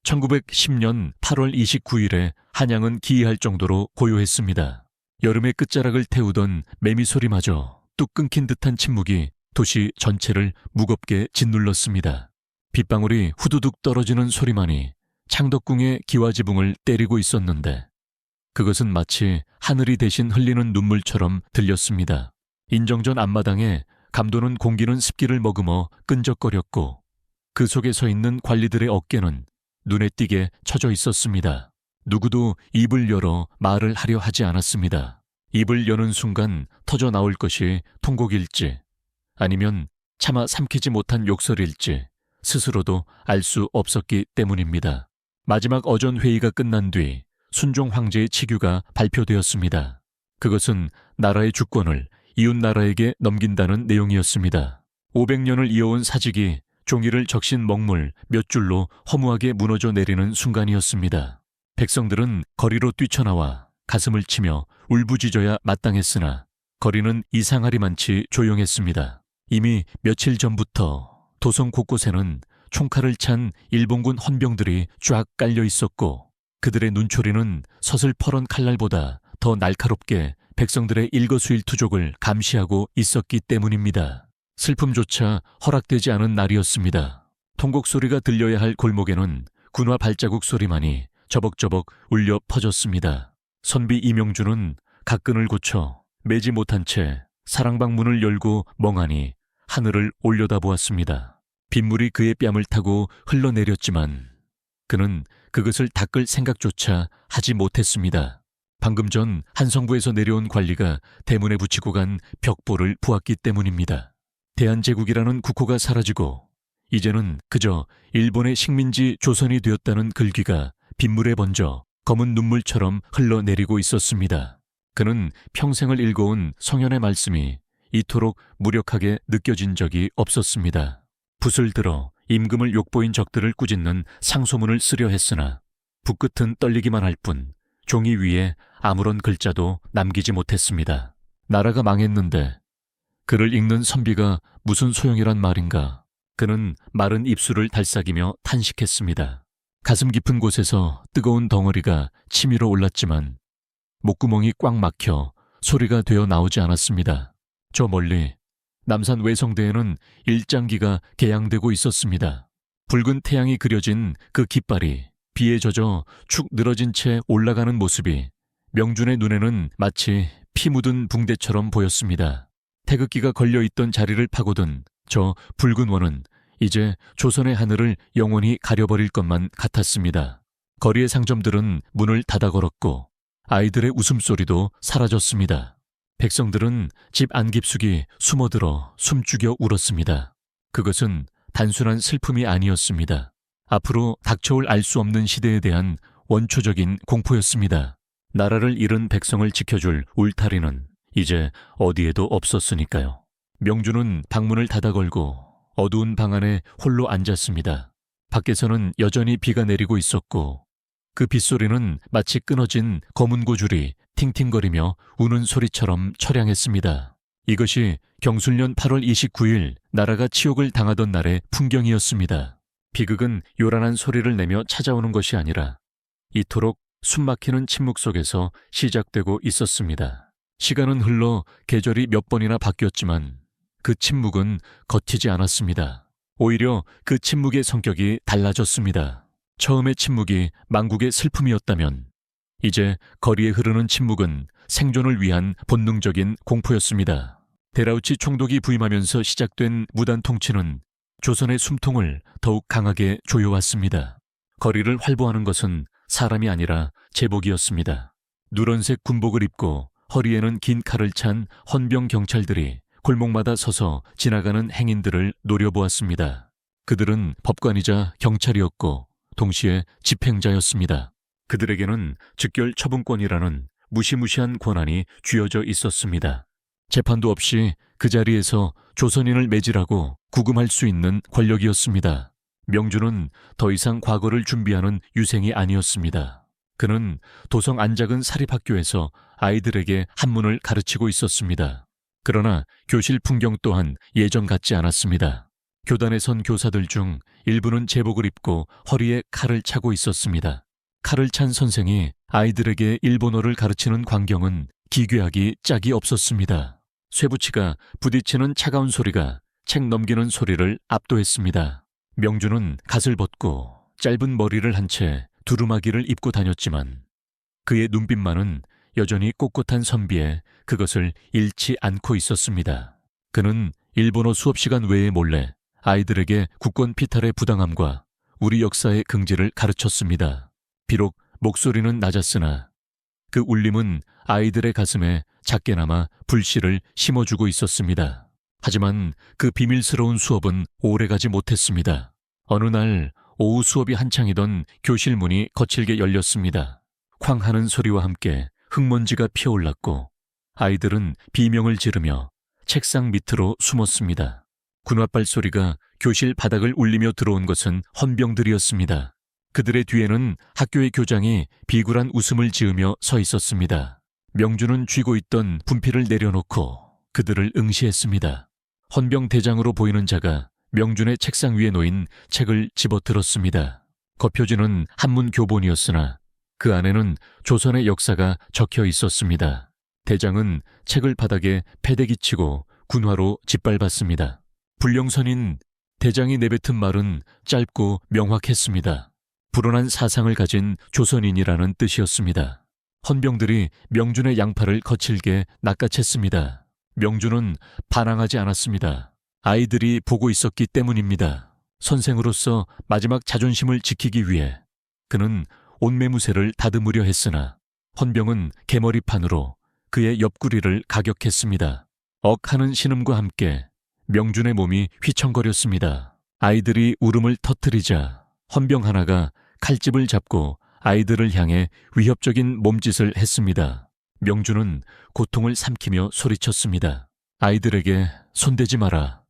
1910년 8월 29일에 한양은 기이할 정도로 고요했습니다. 여름의 끝자락을 태우던 매미 소리마저 뚝 끊긴 듯한 침묵이 도시 전체를 무겁게 짓눌렀습니다. 빗방울이 후두둑 떨어지는 소리만이 창덕궁의 기와지붕을 때리고 있었는데 그것은 마치 하늘이 대신 흘리는 눈물처럼 들렸습니다. 인정전 앞마당에 감도는 공기는 습기를 머금어 끈적거렸고 그 속에 서 있는 관리들의 어깨는 눈에 띄게 처져 있었습니다. 누구도 입을 열어 말을 하려 하지 않았습니다. 입을 여는 순간 터져 나올 것이 통곡일지 아니면 차마 삼키지 못한 욕설일지 스스로도 알 수 없었기 때문입니다. 마지막 어전 회의가 끝난 뒤 순종 황제의 치규가 발표되었습니다. 그것은 나라의 주권을 이웃 나라에게 넘긴다는 내용이었습니다. 500년을 이어온 사직이 종이를 적신 먹물 몇 줄로 허무하게 무너져 내리는 순간이었습니다. 백성들은 거리로 뛰쳐나와 가슴을 치며 울부짖어야 마땅했으나 거리는 이상하리만치 조용했습니다. 이미 며칠 전부터 도성 곳곳에는 총칼을 찬 일본군 헌병들이 쫙 깔려 있었고 그들의 눈초리는 서슬퍼런 칼날보다 더 날카롭게 백성들의 일거수일투족을 감시하고 있었기 때문입니다. 슬픔조차 허락되지 않은 날이었습니다. 통곡 소리가 들려야 할 골목에는 군화 발자국 소리만이 저벅저벅 울려 퍼졌습니다. 선비 이명주는 각근을 고쳐 매지 못한 채 사랑방 문을 열고 멍하니 하늘을 올려다보았습니다. 빗물이 그의 뺨을 타고 흘러내렸지만 그는 그것을 닦을 생각조차 하지 못했습니다. 방금 전 한성부에서 내려온 관리가 대문에 붙이고 간 벽보를 보았기 때문입니다. 대한제국이라는 국호가 사라지고 이제는 그저 일본의 식민지 조선이 되었다는 글귀가 빗물에 번져 검은 눈물처럼 흘러내리고 있었습니다. 그는 평생을 읽어온 성현의 말씀이 이토록 무력하게 느껴진 적이 없었습니다. 붓을 들어 임금을 욕보인 적들을 꾸짖는 상소문을 쓰려 했으나 붓끝은 떨리기만 할 뿐 종이 위에 아무런 글자도 남기지 못했습니다. 나라가 망했는데 글을 읽는 선비가 무슨 소용이란 말인가. 그는 마른 입술을 달싹이며 탄식했습니다. 가슴 깊은 곳에서 뜨거운 덩어리가 치밀어 올랐지만 목구멍이 꽉 막혀 소리가 되어 나오지 않았습니다. 저 멀리 남산 외성대에는 일장기가 개양되고 있었습니다. 붉은 태양이 그려진 그 깃발이 비에 젖어 축 늘어진 채 올라가는 모습이 명준의 눈에는 마치 피 묻은 붕대처럼 보였습니다. 태극기가 걸려있던 자리를 파고든 저 붉은 원은 이제 조선의 하늘을 영원히 가려버릴 것만 같았습니다. 거리의 상점들은 문을 닫아 걸었고 아이들의 웃음소리도 사라졌습니다. 백성들은 집 안깊숙이 숨어들어 숨죽여 울었습니다. 그것은 단순한 슬픔이 아니었습니다. 앞으로 닥쳐올 알 수 없는 시대에 대한 원초적인 공포였습니다. 나라를 잃은 백성을 지켜줄 울타리는 이제 어디에도 없었으니까요. 명주는 방문을 닫아 걸고 어두운 방 안에 홀로 앉았습니다. 밖에서는 여전히 비가 내리고 있었고 그 빗소리는 마치 끊어진 검은 고줄이 팅팅거리며 우는 소리처럼 처량했습니다. 이것이 경술년 8월 29일 나라가 치욕을 당하던 날의 풍경이었습니다. 비극은 요란한 소리를 내며 찾아오는 것이 아니라 이토록 숨막히는 침묵 속에서 시작되고 있었습니다. 시간은 흘러 계절이 몇 번이나 바뀌었지만 그 침묵은 걷히지 않았습니다. 오히려 그 침묵의 성격이 달라졌습니다. 처음의 침묵이 망국의 슬픔이었다면 이제 거리에 흐르는 침묵은 생존을 위한 본능적인 공포였습니다. 데라우치 총독이 부임하면서 시작된 무단 통치는 조선의 숨통을 더욱 강하게 조여왔습니다. 거리를 활보하는 것은 사람이 아니라 제복이었습니다. 누런색 군복을 입고 허리에는 긴 칼을 찬 헌병 경찰들이 골목마다 서서 지나가는 행인들을 노려보았습니다. 그들은 법관이자 경찰이었고 동시에 집행자였습니다. 그들에게는 즉결 처분권이라는 무시무시한 권한이 쥐어져 있었습니다. 재판도 없이 그 자리에서 조선인을 매질하고 구금할 수 있는 권력이었습니다. 명주는 더 이상 과거를 준비하는 유생이 아니었습니다. 그는 도성 안작은 사립학교에서 아이들에게 한문을 가르치고 있었습니다. 그러나 교실 풍경 또한 예전 같지 않았습니다. 교단에 선 교사들 중 일부는 제복을 입고 허리에 칼을 차고 있었습니다. 칼을 찬 선생이 아이들에게 일본어를 가르치는 광경은 기괴하기 짝이 없었습니다. 쇠붙이가 부딪히는 차가운 소리가 책 넘기는 소리를 압도했습니다. 명주는 갓을 벗고 짧은 머리를 한 채 두루마기를 입고 다녔지만 그의 눈빛만은 여전히 꼿꼿한 선비에 그것을 잃지 않고 있었습니다. 그는 일본어 수업 시간 외에 몰래 아이들에게 국권 피탈의 부당함과 우리 역사의 긍지를 가르쳤습니다. 비록 목소리는 낮았으나 그 울림은 아이들의 가슴에 작게나마 불씨를 심어주고 있었습니다. 하지만 그 비밀스러운 수업은 오래가지 못했습니다. 어느 날 오후 수업이 한창이던 교실 문이 거칠게 열렸습니다. 쾅 하는 소리와 함께 흙먼지가 피어올랐고 아이들은 비명을 지르며 책상 밑으로 숨었습니다. 군홧발 소리가 교실 바닥을 울리며 들어온 것은 헌병들이었습니다. 그들의 뒤에는 학교의 교장이 비굴한 웃음을 지으며 서 있었습니다. 명주는 쥐고 있던 분필을 내려놓고 그들을 응시했습니다. 헌병 대장으로 보이는 자가 명준의 책상 위에 놓인 책을 집어들었습니다. 겉표지는 한문 교본이었으나 그 안에는 조선의 역사가 적혀 있었습니다. 대장은 책을 바닥에 패대기치고 군화로 짓밟았습니다. 불령선인 대장이 내뱉은 말은 짧고 명확했습니다. 불온한 사상을 가진 조선인이라는 뜻이었습니다. 헌병들이 명준의 양팔을 거칠게 낚아챘습니다. 명준은 반항하지 않았습니다. 아이들이 보고 있었기 때문입니다. 선생으로서 마지막 자존심을 지키기 위해 그는 옷매무새를 다듬으려 했으나 헌병은 개머리판으로 그의 옆구리를 가격했습니다. 억 하는 신음과 함께 명준의 몸이 휘청거렸습니다. 아이들이 울음을 터뜨리자 헌병 하나가 칼집을 잡고 아이들을 향해 위협적인 몸짓을 했습니다. 명준은 고통을 삼키며 소리쳤습니다. 아이들에게 손대지 마라.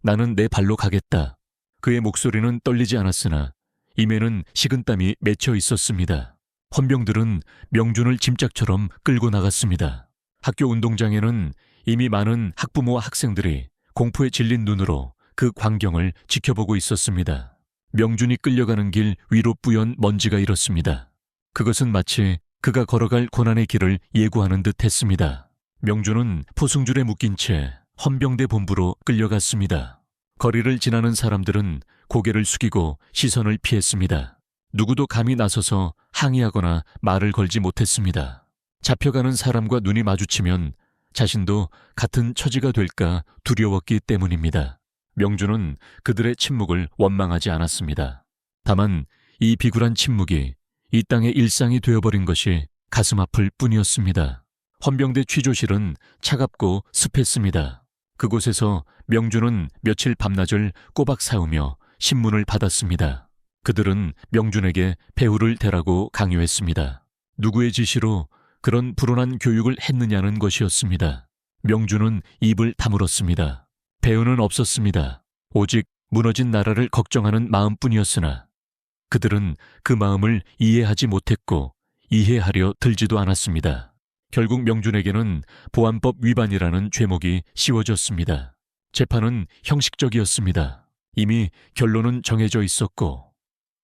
나는 내 발로 가겠다. 그의 목소리는 떨리지 않았으나 입에는 식은땀이 맺혀 있었습니다. 헌병들은 명준을 짐짝처럼 끌고 나갔습니다. 학교 운동장에는 이미 많은 학부모와 학생들이 공포에 질린 눈으로 그 광경을 지켜보고 있었습니다. 명준이 끌려가는 길 위로 뿌연 먼지가 일었습니다. 그것은 마치 그가 걸어갈 고난의 길을 예고하는 듯 했습니다. 명준은 포승줄에 묶인 채 헌병대 본부로 끌려갔습니다. 거리를 지나는 사람들은 고개를 숙이고 시선을 피했습니다. 누구도 감히 나서서 항의하거나 말을 걸지 못했습니다. 잡혀가는 사람과 눈이 마주치면 자신도 같은 처지가 될까 두려웠기 때문입니다. 명준은 그들의 침묵을 원망하지 않았습니다. 다만 이 비굴한 침묵이 이 땅의 일상이 되어버린 것이 가슴 아플 뿐이었습니다. 헌병대 취조실은 차갑고 습했습니다. 그곳에서 명준은 며칠 밤낮을 꼬박 사우며 신문을 받았습니다. 그들은 명준에게 배후를 대라고 강요했습니다. 누구의 지시로 그런 불온한 교육을 했느냐는 것이었습니다. 명준은 입을 다물었습니다. 배후는 없었습니다. 오직 무너진 나라를 걱정하는 마음뿐이었으나 그들은 그 마음을 이해하지 못했고 이해하려 들지도 않았습니다. 결국 명준에게는 보안법 위반이라는 죄목이 씌워졌습니다. 재판은 형식적이었습니다. 이미 결론은 정해져 있었고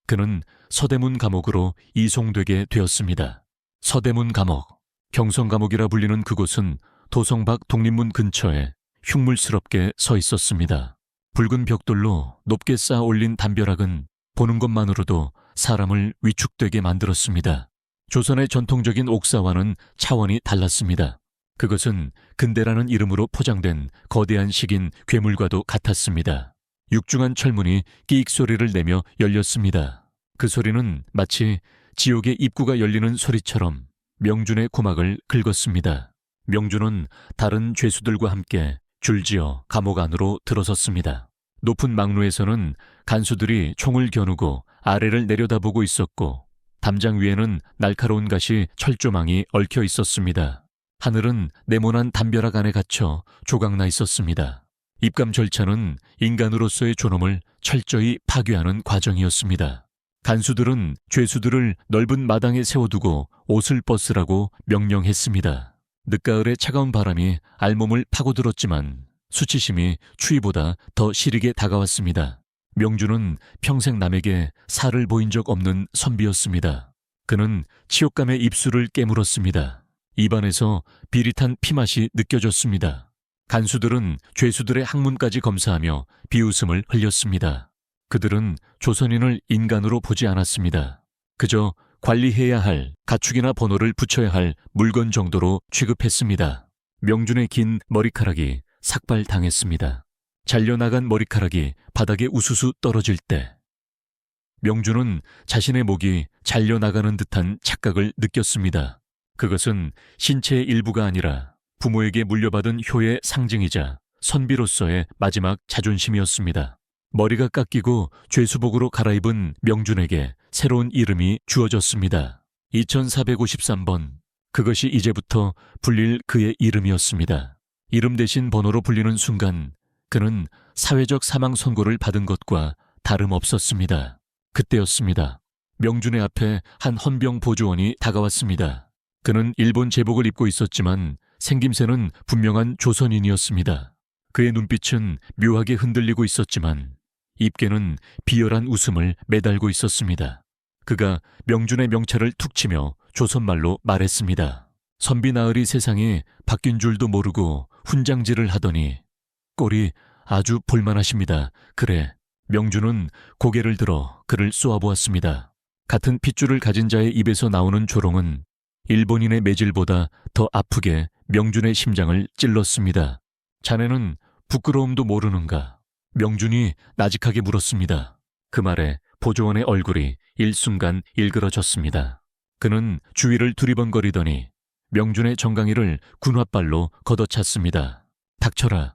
그는 서대문 감옥으로 이송되게 되었습니다. 서대문 감옥, 경성감옥이라 불리는 그곳은 도성박 독립문 근처에 흉물스럽게 서 있었습니다. 붉은 벽돌로 높게 쌓아 올린 담벼락은 보는 것만으로도 사람을 위축되게 만들었습니다. 조선의 전통적인 옥사와는 차원이 달랐습니다. 그것은 근대라는 이름으로 포장된 거대한 식인 괴물과도 같았습니다. 육중한 철문이 끼익 소리를 내며 열렸습니다. 그 소리는 마치 지옥의 입구가 열리는 소리처럼 명준의 고막을 긁었습니다. 명준은 다른 죄수들과 함께 줄지어 감옥 안으로 들어섰습니다. 높은 망루에서는 간수들이 총을 겨누고 아래를 내려다보고 있었고 담장 위에는 날카로운 가시 철조망이 얽혀 있었습니다. 하늘은 네모난 담벼락 안에 갇혀 조각나 있었습니다. 입감 절차는 인간으로서의 존엄을 철저히 파괴하는 과정이었습니다. 간수들은 죄수들을 넓은 마당에 세워두고 옷을 벗으라고 명령했습니다. 늦가을의 차가운 바람이 알몸을 파고들었지만 수치심이 추위보다 더 시리게 다가왔습니다. 명주는 평생 남에게 살을 보인 적 없는 선비였습니다. 그는 치욕감에 입술을 깨물었습니다. 입안에서 비릿한 피맛이 느껴졌습니다. 간수들은 죄수들의 학문까지 검사하며 비웃음을 흘렸습니다. 그들은 조선인을 인간으로 보지 않았습니다. 그저 관리해야 할 가축이나 번호를 붙여야 할 물건 정도로 취급했습니다. 명준의 긴 머리카락이 삭발당했습니다. 잘려나간 머리카락이 바닥에 우수수 떨어질 때 명준은 자신의 목이 잘려나가는 듯한 착각을 느꼈습니다. 그것은 신체의 일부가 아니라 부모에게 물려받은 효의 상징이자 선비로서의 마지막 자존심이었습니다. 머리가 깎이고 죄수복으로 갈아입은 명준에게 새로운 이름이 주어졌습니다. 2453번. 그것이 이제부터 불릴 그의 이름이었습니다. 이름 대신 번호로 불리는 순간 그는 사회적 사망 선고를 받은 것과 다름없었습니다. 그때였습니다. 명준의 앞에 한 헌병 보조원이 다가왔습니다. 그는 일본 제복을 입고 있었지만 생김새는 분명한 조선인이었습니다. 그의 눈빛은 묘하게 흔들리고 있었지만 입계는 비열한 웃음을 매달고 있었습니다. 그가 명준의 명찰을 툭 치며 조선말로 말했습니다. 선비 나으리 세상이 바뀐 줄도 모르고 훈장질을 하더니 꼴이 아주 볼만하십니다. 그래. 명준은 고개를 들어 그를 쏘아보았습니다. 같은 핏줄을 가진 자의 입에서 나오는 조롱은 일본인의 매질보다 더 아프게 명준의 심장을 찔렀습니다. 자네는 부끄러움도 모르는가? 명준이 나직하게 물었습니다. 그 말에 보조원의 얼굴이 일순간 일그러졌습니다. 그는 주위를 두리번거리더니 명준의 정강이를 군홧발로 걷어찼습니다. 닥쳐라.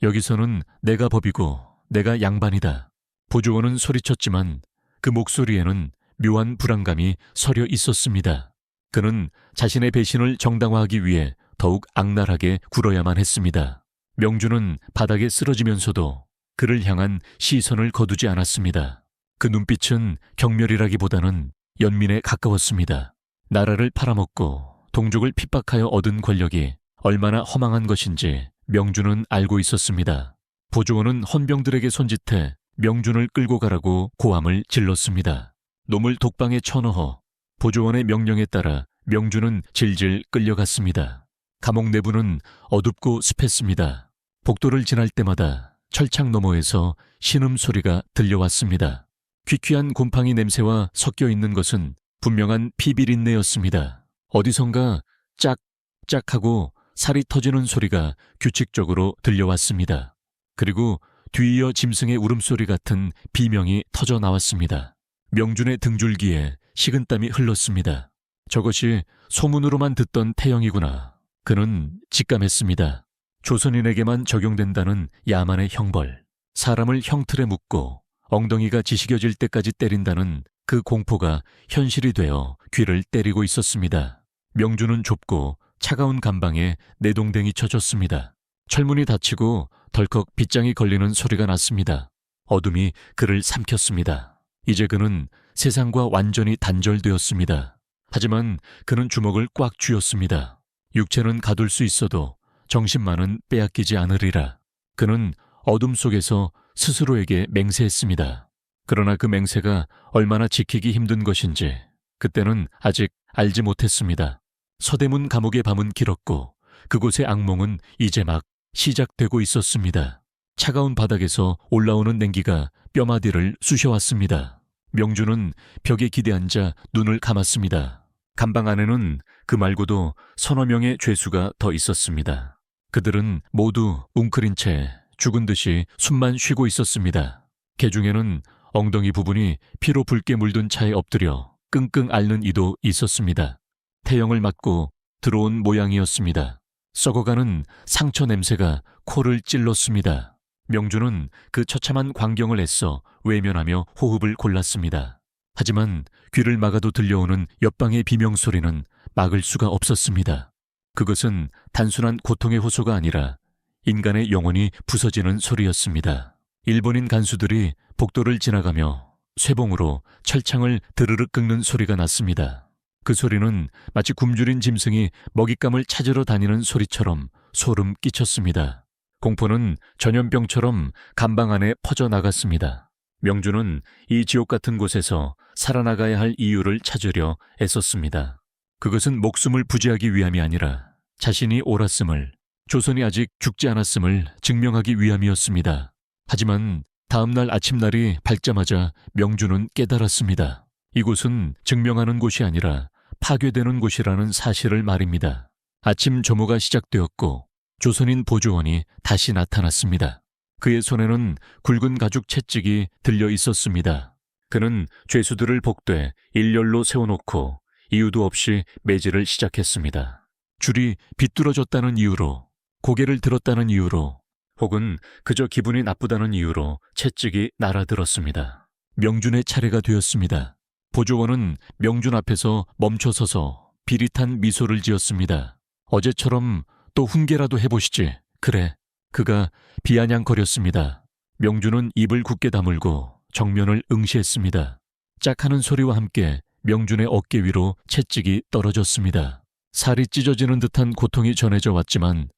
여기서는 내가 법이고 내가 양반이다. 보조원은 소리쳤지만 그 목소리에는 묘한 불안감이 서려 있었습니다. 그는 자신의 배신을 정당화하기 위해 더욱 악랄하게 굴어야만 했습니다. 명준은 바닥에 쓰러지면서도 그를 향한 시선을 거두지 않았습니다. 그 눈빛은 경멸이라기보다는 연민에 가까웠습니다. 나라를 팔아먹고 동족을 핍박하여 얻은 권력이 얼마나 허망한 것인지 명준은 알고 있었습니다. 보조원은 헌병들에게 손짓해 명준을 끌고 가라고 고함을 질렀습니다. 놈을 독방에 쳐넣어 보조원의 명령에 따라 명준은 질질 끌려갔습니다. 감옥 내부는 어둡고 습했습니다. 복도를 지날 때마다 철창 너머에서 신음소리가 들려왔습니다. 퀴퀴한 곰팡이 냄새와 섞여 있는 것은 분명한 피비린내였습니다. 어디선가 짝짝하고 살이 터지는 소리가 규칙적으로 들려왔습니다. 그리고 뒤이어 짐승의 울음소리 같은 비명이 터져 나왔습니다. 명준의 등줄기에 식은땀이 흘렀습니다. 저것이 소문으로만 듣던 태형이구나. 그는 직감했습니다. 조선인에게만 적용된다는 야만의 형벌, 사람을 형틀에 묶고 엉덩이가 지식여질 때까지 때린다는 그 공포가 현실이 되어 귀를 때리고 있었습니다. 명준은 좁고 차가운 감방에 내동댕이 쳐졌습니다. 철문이 닫히고 덜컥 빗장이 걸리는 소리가 났습니다. 어둠이 그를 삼켰습니다. 이제 그는 세상과 완전히 단절되었습니다. 하지만 그는 주먹을 꽉 쥐었습니다. 육체는 가둘 수 있어도 정신만은 빼앗기지 않으리라. 그는 어둠 속에서 스스로에게 맹세했습니다. 그러나 그 맹세가 얼마나 지키기 힘든 것인지 그때는 아직 알지 못했습니다. 서대문 감옥의 밤은 길었고 그곳의 악몽은 이제 막 시작되고 있었습니다. 차가운 바닥에서 올라오는 냉기가 뼈마디를 쑤셔왔습니다. 명준은 벽에 기대앉아 눈을 감았습니다. 감방 안에는 그 말고도 서너 명의 죄수가 더 있었습니다. 그들은 모두 웅크린 채 죽은 듯이 숨만 쉬고 있었습니다. 개 중에는 엉덩이 부분이 피로 붉게 물든 차에 엎드려 끙끙 앓는 이도 있었습니다. 태형을 맞고 들어온 모양이었습니다. 썩어가는 상처 냄새가 코를 찔렀습니다. 명준은 그 처참한 광경을 애써 외면하며 호흡을 골랐습니다. 하지만 귀를 막아도 들려오는 옆방의 비명소리는 막을 수가 없었습니다. 그것은 단순한 고통의 호소가 아니라 인간의 영혼이 부서지는 소리였습니다. 일본인 간수들이 복도를 지나가며 쇠봉으로 철창을 드르륵 긁는 소리가 났습니다. 그 소리는 마치 굶주린 짐승이 먹잇감을 찾으러 다니는 소리처럼 소름 끼쳤습니다. 공포는 전염병처럼 감방 안에 퍼져나갔습니다. 명주는 이 지옥 같은 곳에서 살아나가야 할 이유를 찾으려 애썼습니다. 그것은 목숨을 부지하기 위함이 아니라 자신이 옳았음을, 조선이 아직 죽지 않았음을 증명하기 위함이었습니다. 하지만 다음날 아침날이 밝자마자 명주는 깨달았습니다. 이곳은 증명하는 곳이 아니라 파괴되는 곳이라는 사실을 말입니다. 아침 조모가 시작되었고 조선인 보조원이 다시 나타났습니다. 그의 손에는 굵은 가죽 채찍이 들려 있었습니다. 그는 죄수들을 복돼 일렬로 세워놓고 이유도 없이 매질을 시작했습니다. 줄이 비뚤어졌다는 이유로, 고개를 들었다는 이유로, 혹은 그저 기분이 나쁘다는 이유로 채찍이 날아들었습니다. 명준의 차례가 되었습니다. 보조원은 명준 앞에서 멈춰서서 비릿한 미소를 지었습니다. 어제처럼 또 훈계라도 해보시지. 그래. 그가 비아냥거렸습니다. 명준은 입을 굳게 다물고 정면을 응시했습니다. 짝 하는 소리와 함께 명준의 어깨 위로 채찍이 떨어졌습니다. 살이 찢어지는 듯한 고통이 전해져 왔지만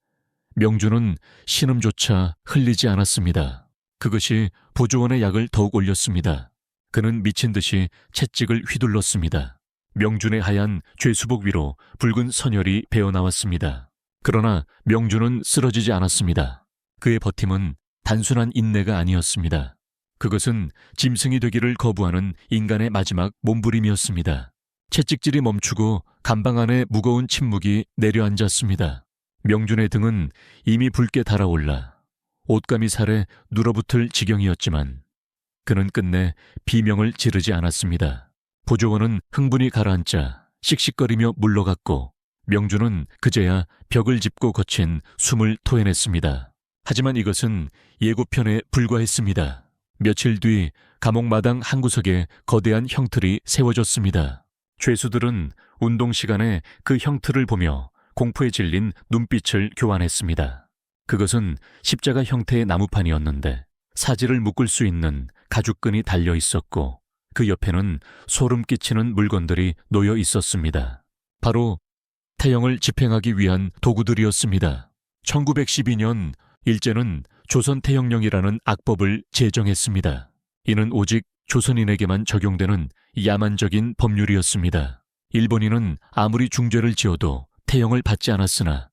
명준은 신음조차 흘리지 않았습니다. 그것이 보조원의 약을 더욱 올렸습니다. 그는 미친 듯이 채찍을 휘둘렀습니다. 명준의 하얀 죄수복 위로 붉은 선혈이 배어나왔습니다. 그러나 명준은 쓰러지지 않았습니다. 그의 버팀은 단순한 인내가 아니었습니다. 그것은 짐승이 되기를 거부하는 인간의 마지막 몸부림이었습니다. 채찍질이 멈추고 감방 안에 무거운 침묵이 내려앉았습니다. 명준의 등은 이미 붉게 달아올라 옷감이 살에 눌어붙을 지경이었지만 그는 끝내 비명을 지르지 않았습니다. 보조원은 흥분이 가라앉자 씩씩거리며 물러갔고 명준은 그제야 벽을 짚고 거친 숨을 토해냈습니다. 하지만 이것은 예고편에 불과했습니다. 며칠 뒤 감옥 마당 한 구석에 거대한 형틀이 세워졌습니다. 죄수들은 운동 시간에 그 형틀을 보며 공포에 질린 눈빛을 교환했습니다. 그것은 십자가 형태의 나무판이었는데 사지를 묶을 수 있는 가죽끈이 달려 있었고 그 옆에는 소름 끼치는 물건들이 놓여 있었습니다. 바로 태형을 집행하기 위한 도구들이었습니다. 1912년 일제는 조선태형령이라는 악법을 제정했습니다. 이는 오직 조선인에게만 적용되는 야만적인 법률이었습니다. 일본인은 아무리 중죄를 지어도 태형을 받지 않았으나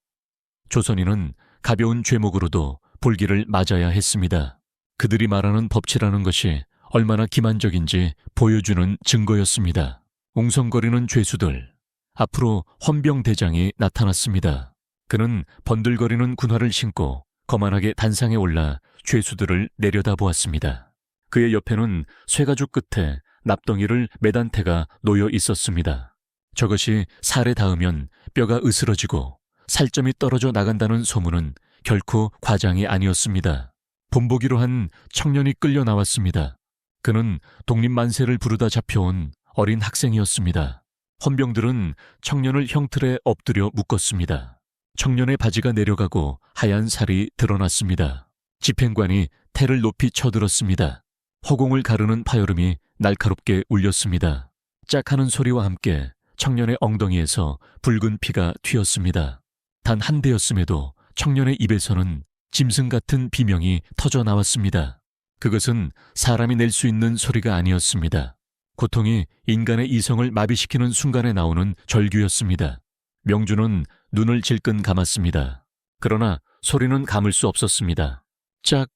조선인은 가벼운 죄목으로도 볼기를 맞아야 했습니다. 그들이 말하는 법치라는 것이 얼마나 기만적인지 보여주는 증거였습니다. 웅성거리는 죄수들, 앞으로 헌병대장이 나타났습니다. 그는 번들거리는 군화를 신고 거만하게 단상에 올라 죄수들을 내려다보았습니다. 그의 옆에는 쇠가죽 끝에 납덩이를 매단 태가 놓여 있었습니다. 저것이 살에 닿으면 뼈가 으스러지고 살점이 떨어져 나간다는 소문은 결코 과장이 아니었습니다. 본보기로 한 청년이 끌려 나왔습니다. 그는 독립만세를 부르다 잡혀온 어린 학생이었습니다. 헌병들은 청년을 형틀에 엎드려 묶었습니다. 청년의 바지가 내려가고 하얀 살이 드러났습니다. 집행관이 태를 높이 쳐들었습니다. 허공을 가르는 파열음이 날카롭게 울렸습니다. 짝하는 소리와 함께 청년의 엉덩이에서 붉은 피가 튀었습니다. 단 한 대였음에도 청년의 입에서는 짐승 같은 비명이 터져 나왔습니다. 그것은 사람이 낼 수 있는 소리가 아니었습니다. 고통이 인간의 이성을 마비시키는 순간에 나오는 절규였습니다. 명주는 눈을 질끈 감았습니다. 그러나 소리는 감을 수 없었습니다. 짝,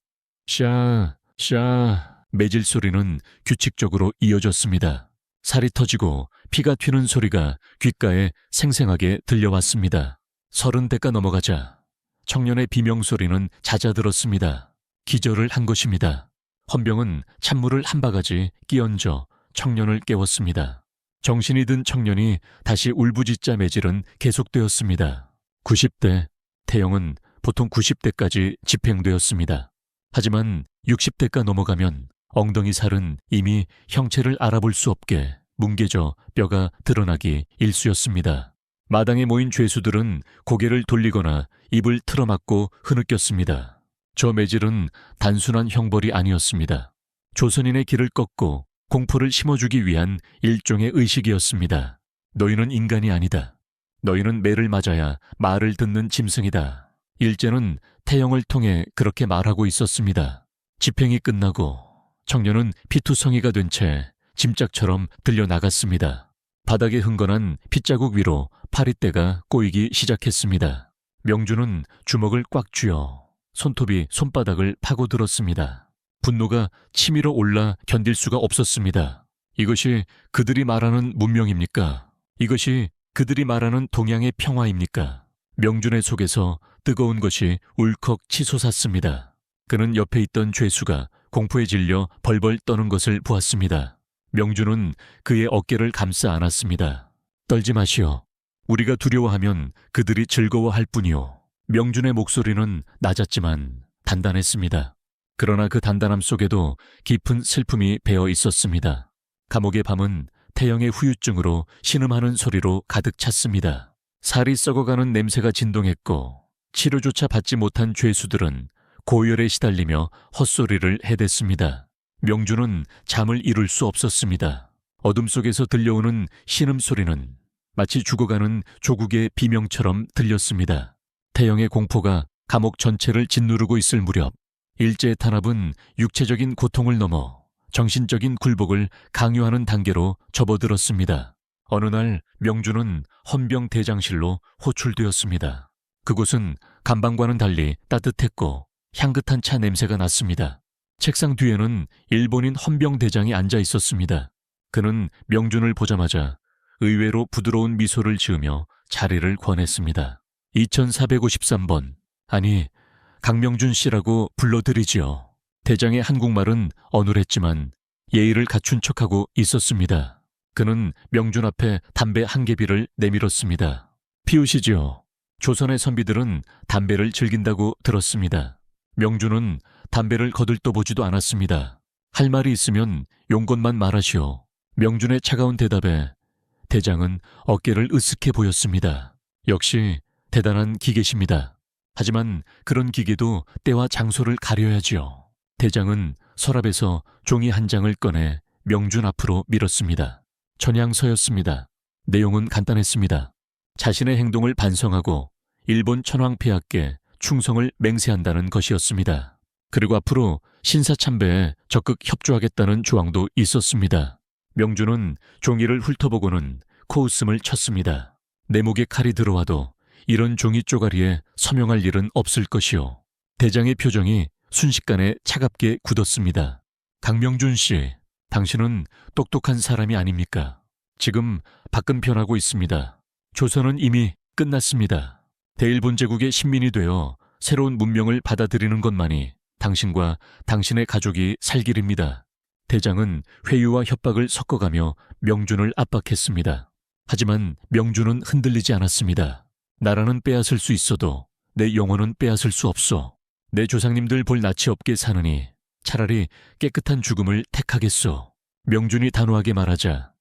샤, 샤 매질 소리는 규칙적으로 이어졌습니다. 살이 터지고 피가 튀는 소리가 귓가에 생생하게 들려왔습니다. 30대가 넘어가자 청년의 비명소리는 잦아들었습니다. 기절을 한 것입니다. 헌병은 찬물을 한 바가지 끼얹어 청년을 깨웠습니다. 정신이 든 청년이 다시 울부짖자 매질은 계속되었습니다. 90대, 태형은 보통 90대까지 집행되었습니다. 하지만 60대가 넘어가면 엉덩이 살은 이미 형체를 알아볼 수 없게 뭉개져 뼈가 드러나기 일쑤였습니다. 마당에 모인 죄수들은 고개를 돌리거나 입을 틀어막고 흐느꼈습니다. 저 매질은 단순한 형벌이 아니었습니다. 조선인의 길을 꺾고 공포를 심어주기 위한 일종의 의식이었습니다. 너희는 인간이 아니다. 너희는 매를 맞아야 말을 듣는 짐승이다. 일제는 태영을 통해 그렇게 말하고 있었습니다. 집행이 끝나고 청년은 피투성이가 된 채 짐짝처럼 들려나갔습니다. 바닥에 흥건한 핏자국 위로 파리떼가 꼬이기 시작했습니다. 명주는 주먹을 꽉 쥐어 손톱이 손바닥을 파고들었습니다. 분노가 치밀어 올라 견딜 수가 없었습니다. 이것이 그들이 말하는 문명입니까? 이것이 그들이 말하는 동양의 평화입니까? 명준의 속에서 뜨거운 것이 울컥 치솟았습니다. 그는 옆에 있던 죄수가 공포에 질려 벌벌 떠는 것을 보았습니다. 명준은 그의 어깨를 감싸 안았습니다. 떨지 마시오. 우리가 두려워하면 그들이 즐거워할 뿐이오. 명준의 목소리는 낮았지만 단단했습니다. 그러나 그 단단함 속에도 깊은 슬픔이 배어 있었습니다. 감옥의 밤은 태영의 후유증으로 신음하는 소리로 가득 찼습니다. 살이 썩어가는 냄새가 진동했고 치료조차 받지 못한 죄수들은 고열에 시달리며 헛소리를 해댔습니다. 명준은 잠을 이룰 수 없었습니다. 어둠 속에서 들려오는 신음소리는 마치 죽어가는 조국의 비명처럼 들렸습니다. 태영의 공포가 감옥 전체를 짓누르고 있을 무렵 일제의 탄압은 육체적인 고통을 넘어 정신적인 굴복을 강요하는 단계로 접어들었습니다. 어느 날 명준은 헌병대장실로 호출되었습니다. 그곳은 감방과는 달리 따뜻했고 향긋한 차 냄새가 났습니다. 책상 뒤에는 일본인 헌병대장이 앉아 있었습니다. 그는 명준을 보자마자 의외로 부드러운 미소를 지으며 자리를 권했습니다. 2453번, 아니 강명준 씨라고 불러드리지요. 대장의 한국말은 어눌했지만 예의를 갖춘 척하고 있었습니다. 그는 명준 앞에 담배 한 개비를 내밀었습니다. 피우시지요. 조선의 선비들은 담배를 즐긴다고 들었습니다. 명준은 담배를 거들떠보지도 않았습니다. 할 말이 있으면 용건만 말하시오. 명준의 차가운 대답에 대장은 어깨를 으쓱해 보였습니다. 역시 대단한 기계십니다. 하지만 그런 기계도 때와 장소를 가려야지요. 대장은 서랍에서 종이 한 장을 꺼내 명준 앞으로 밀었습니다. 전향서였습니다. 내용은 간단했습니다. 자신의 행동을 반성하고 일본 천황폐하께 충성을 맹세한다는 것이었습니다. 그리고 앞으로 신사참배에 적극 협조하겠다는 조항도 있었습니다. 명준은 종이를 훑어보고는 코웃음을 쳤습니다. 내 목에 칼이 들어와도 이런 종이 쪼가리에 서명할 일은 없을 것이요. 대장의 표정이 순식간에 차갑게 굳었습니다. 강명준 씨, 당신은 똑똑한 사람이 아닙니까? 지금 박근편하고 있습니다. 조선은 이미 끝났습니다. 대일본제국의 신민이 되어 새로운 문명을 받아들이는 것만이 당신과 당신의 가족이 살 길입니다. 대장은 회유와 협박을 섞어가며 명준을 압박했습니다. 하지만 명준은 흔들리지 않았습니다. 나라는 빼앗을 수 있어도 내 영혼은 빼앗을 수 없소. 내 조상님들 볼 낯이 없게 사느니 차라리 깨끗한 죽음을 택하겠소. 명준이 단호하게 말하자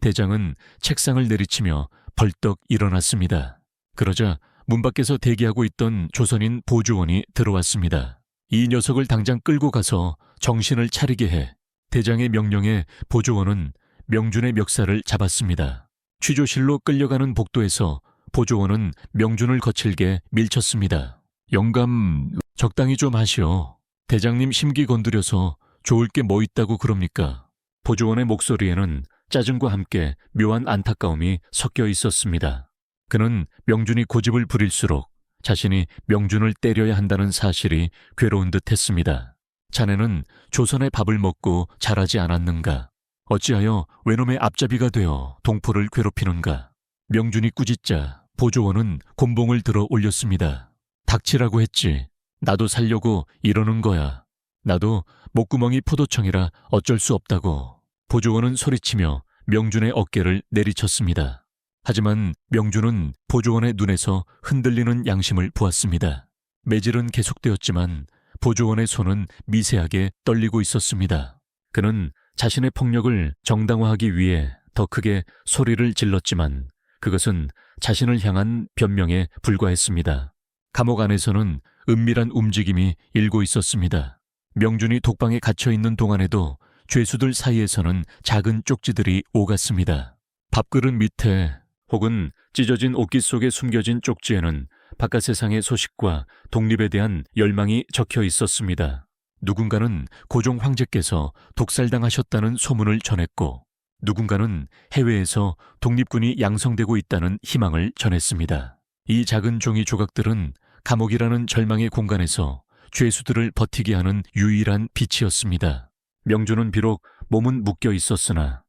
대장은 책상을 내리치며 벌떡 일어났습니다. 그러자 문 밖에서 대기하고 있던 조선인 보조원이 들어왔습니다. 이 녀석을 당장 끌고 가서 정신을 차리게 해. 대장의 명령에 보조원은 명준의 멱살을 잡았습니다. 취조실로 끌려가는 복도에서 보조원은 명준을 거칠게 밀쳤습니다. 영감, 적당히 좀 하시오. 대장님 심기 건드려서 좋을 게 뭐 있다고 그럽니까? 보조원의 목소리에는 짜증과 함께 묘한 안타까움이 섞여 있었습니다. 그는 명준이 고집을 부릴수록 자신이 명준을 때려야 한다는 사실이 괴로운 듯 했습니다. 자네는 조선의 밥을 먹고 자라지 않았는가? 어찌하여 외놈의 앞잡이가 되어 동포를 괴롭히는가? 명준이 꾸짖자 보조원은 곤봉을 들어 올렸습니다. 닥치라고 했지. 나도 살려고 이러는 거야. 나도 목구멍이 포도청이라 어쩔 수 없다고. 보조원은 소리치며 명준의 어깨를 내리쳤습니다. 하지만 명준은 보조원의 눈에서 흔들리는 양심을 보았습니다. 매질은 계속되었지만 보조원의 손은 미세하게 떨리고 있었습니다. 그는 자신의 폭력을 정당화하기 위해 더 크게 소리를 질렀지만 그것은 자신을 향한 변명에 불과했습니다. 감옥 안에서는 은밀한 움직임이 일고 있었습니다. 명준이 독방에 갇혀있는 동안에도 죄수들 사이에서는 작은 쪽지들이 오갔습니다. 밥그릇 밑에 혹은 찢어진 옷깃 속에 숨겨진 쪽지에는 바깥 세상의 소식과 독립에 대한 열망이 적혀 있었습니다. 누군가는 고종 황제께서 독살당하셨다는 소문을 전했고, 누군가는 해외에서 독립군이 양성되고 있다는 희망을 전했습니다. 이 작은 종이 조각들은 감옥이라는 절망의 공간에서 죄수들을 버티게 하는 유일한 빛이었습니다. 명주는 비록 몸은 묶여 있었으나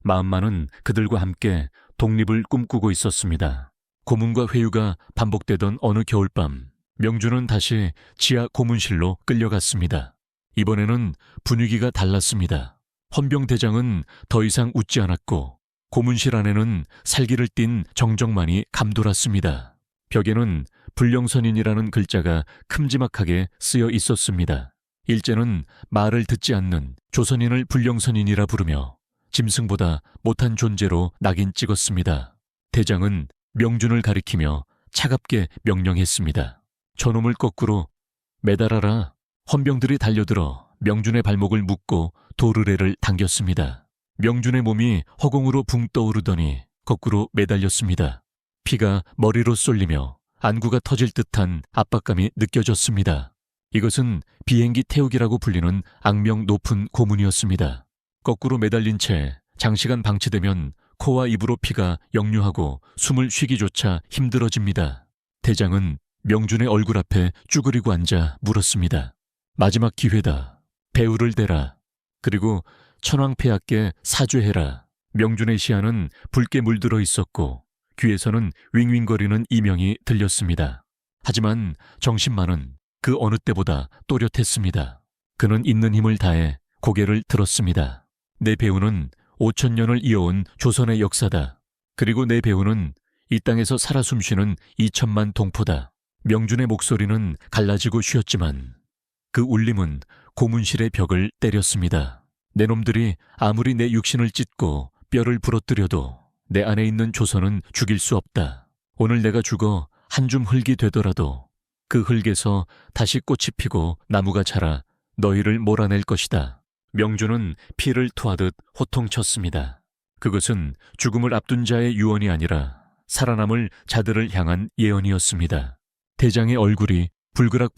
마음만은 그들과 함께 독립을 꿈꾸고 있었습니다. 고문과 회유가 반복되던 어느 겨울밤, 명주는 다시 지하 고문실로 끌려갔습니다. 이번에는 분위기가 달랐습니다. 헌병대장은 더 이상 웃지 않았고 고문실 안에는 살기를 띤 정적만이 감돌았습니다. 벽에는 불령선인이라는 글자가 큼지막하게 쓰여 있었습니다. 일제는 말을 듣지 않는 조선인을 불령선인이라 부르며 짐승보다 못한 존재로 낙인 찍었습니다. 대장은 명준을 가리키며 차갑게 명령했습니다. 저놈을 거꾸로 매달아라. 헌병들이 달려들어 명준의 발목을 묶고 도르래를 당겼습니다. 명준의 몸이 허공으로 붕 떠오르더니 거꾸로 매달렸습니다. 피가 머리로 쏠리며 안구가 터질 듯한 압박감이 느껴졌습니다. 이것은 비행기 태우기라고 불리는 악명 높은 고문이었습니다. 거꾸로 매달린 채 장시간 방치되면 코와 입으로 피가 역류하고 숨을 쉬기조차 힘들어집니다. 대장은 명준의 얼굴 앞에 쭈그리고 앉아 물었습니다. 마지막 기회다. 배우를 대라. 그리고 천황폐하께 사죄해라. 명준의 시야는 붉게 물들어 있었고 귀에서는 윙윙거리는 이명이 들렸습니다. 하지만 정신만은 그 어느 때보다 또렷했습니다. 그는 있는 힘을 다해 고개를 들었습니다. 내 배우는 5,000년을 이어온 조선의 역사다. 그리고 내 배우는 이 땅에서 살아 숨쉬는 2천만 동포다. 명준의 목소리는 갈라지고 쉬었지만 그 울림은 고문실의 벽을 때렸습니다. 내 놈들이 아무리 내 육신을 찢고 뼈를 부러뜨려도 내 안에 있는 조선은 죽일 수 없다. 오늘 내가 죽어 한 줌 흙이 되더라도 그 흙에서 다시 꽃이 피고 나무가 자라 너희를 몰아낼 것이다. 명준은 피를 토하듯 호통쳤습니다. 그것은 죽음을 앞둔 자의 유언이 아니라 살아남을 자들을 향한 예언이었습니다. 대장의 얼굴이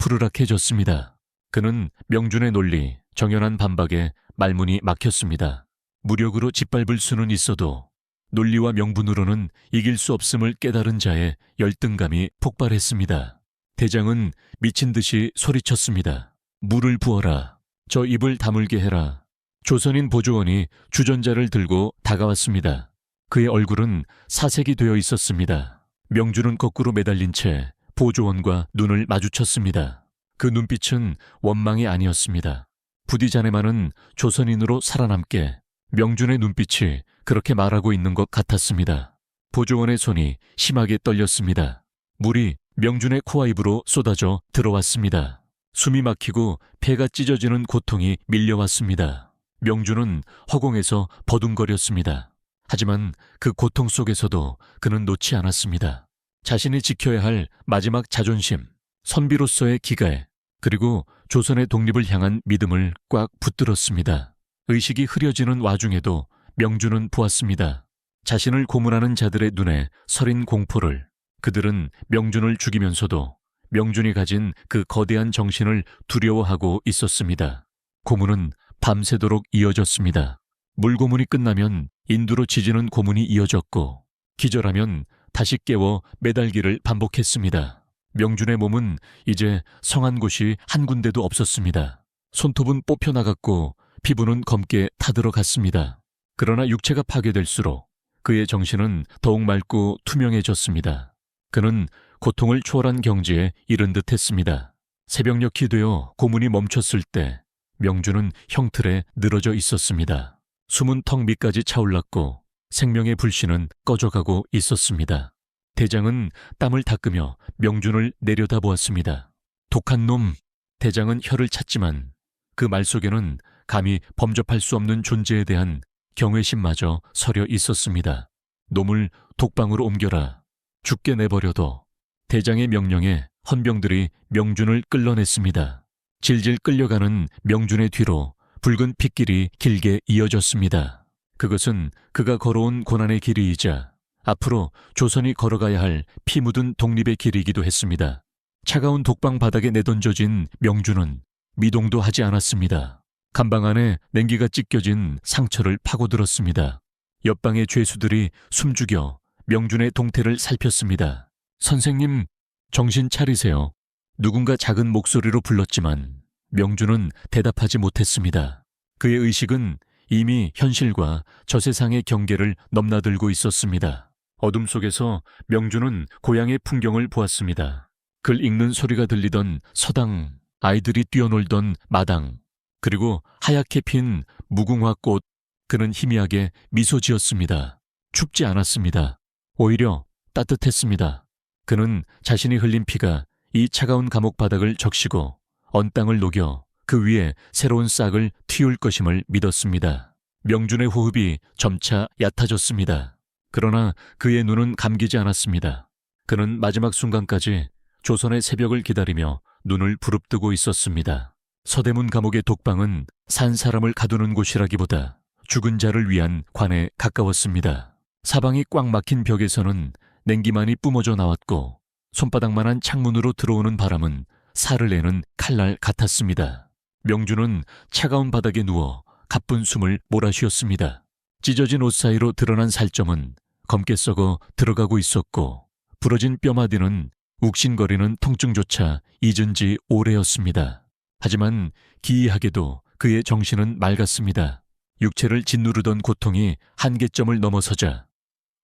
불그락푸르락해졌습니다. 그는 명준의 논리, 정연한 반박에 말문이 막혔습니다. 무력으로 짓밟을 수는 있어도 논리와 명분으로는 이길 수 없음을 깨달은 자의 열등감이 폭발했습니다. 대장은 미친 듯이 소리쳤습니다. 물을 부어라. 저 입을 다물게 해라. 조선인 보조원이 주전자를 들고 다가왔습니다. 그의 얼굴은 사색이 되어 있었습니다. 명준은 거꾸로 매달린 채 보조원과 눈을 마주쳤습니다. 그 눈빛은 원망이 아니었습니다. 부디 자네만은 조선인으로 살아남게. 명준의 눈빛이 그렇게 말하고 있는 것 같았습니다. 보조원의 손이 심하게 떨렸습니다. 물이 명준의 코와 입으로 쏟아져 들어왔습니다. 숨이 막히고 폐가 찢어지는 고통이 밀려왔습니다. 명준은 허공에서 버둥거렸습니다. 하지만 그 고통 속에서도 그는 놓지 않았습니다. 자신이 지켜야 할 마지막 자존심, 선비로서의 기가에, 그리고 조선의 독립을 향한 믿음을 꽉 붙들었습니다. 의식이 흐려지는 와중에도 명준은 보았습니다. 자신을 고문하는 자들의 눈에 서린 공포를. 그들은 명준을 죽이면서도 명준이 가진 그 거대한 정신을 두려워하고 있었습니다. 고문은 밤새도록 이어졌습니다. 물고문이 끝나면 인두로 지지는 고문이 이어졌고 기절하면 다시 깨워 매달기를 반복했습니다. 명준의 몸은 이제 성한 곳이 한 군데도 없었습니다. 손톱은 뽑혀나갔고 피부는 검게 타들어갔습니다. 그러나 육체가 파괴될수록 그의 정신은 더욱 맑고 투명해졌습니다. 그는 고통을 초월한 경지에 이른 듯 했습니다. 새벽녘이 되어 고문이 멈췄을 때 명준은 형틀에 늘어져 있었습니다. 숨은 턱 밑까지 차올랐고 생명의 불씨는 꺼져가고 있었습니다. 대장은 땀을 닦으며 명준을 내려다보았습니다. 독한 놈! 대장은 혀를 찼지만 그 말 속에는 감히 범접할 수 없는 존재에 대한 경외심마저 서려 있었습니다. 놈을 독방으로 옮겨라. 죽게 내버려둬. 대장의 명령에 헌병들이 명준을 끌어냈습니다. 질질 끌려가는 명준의 뒤로 붉은 핏길이 길게 이어졌습니다. 그것은 그가 걸어온 고난의 길이이자 앞으로 조선이 걸어가야 할 피 묻은 독립의 길이기도 했습니다. 차가운 독방 바닥에 내던져진 명주는 미동도 하지 않았습니다. 간방 안에 냉기가 찢겨진 상처를 파고들었습니다. 옆방의 죄수들이 숨죽여 명준의 동태를 살폈습니다. 선생님, 정신 차리세요. 누군가 작은 목소리로 불렀지만 명준은 대답하지 못했습니다. 그의 의식은 이미 현실과 저 세상의 경계를 넘나들고 있었습니다. 어둠 속에서 명준은 고향의 풍경을 보았습니다. 글 읽는 소리가 들리던 서당, 아이들이 뛰어놀던 마당, 그리고 하얗게 핀 무궁화꽃. 그는 희미하게 미소 지었습니다. 춥지 않았습니다. 오히려 따뜻했습니다. 그는 자신이 흘린 피가 이 차가운 감옥 바닥을 적시고 언 땅을 녹여 그 위에 새로운 싹을 틔울 것임을 믿었습니다. 명준의 호흡이 점차 얕아졌습니다. 그러나 그의 눈은 감기지 않았습니다. 그는 마지막 순간까지 조선의 새벽을 기다리며 눈을 부릅뜨고 있었습니다. 서대문 감옥의 독방은 산 사람을 가두는 곳이라기보다 죽은 자를 위한 관에 가까웠습니다. 사방이 꽉 막힌 벽에서는 냉기만이 뿜어져 나왔고 손바닥만한 창문으로 들어오는 바람은 살을 내는 칼날 같았습니다. 명준은 차가운 바닥에 누워 가쁜 숨을 몰아쉬었습니다. 찢어진 옷 사이로 드러난 살점은 검게 썩어 들어가고 있었고 부러진 뼈마디는 욱신거리는 통증조차 잊은 지 오래였습니다. 하지만 기이하게도 그의 정신은 맑았습니다. 육체를 짓누르던 고통이 한계점을 넘어서자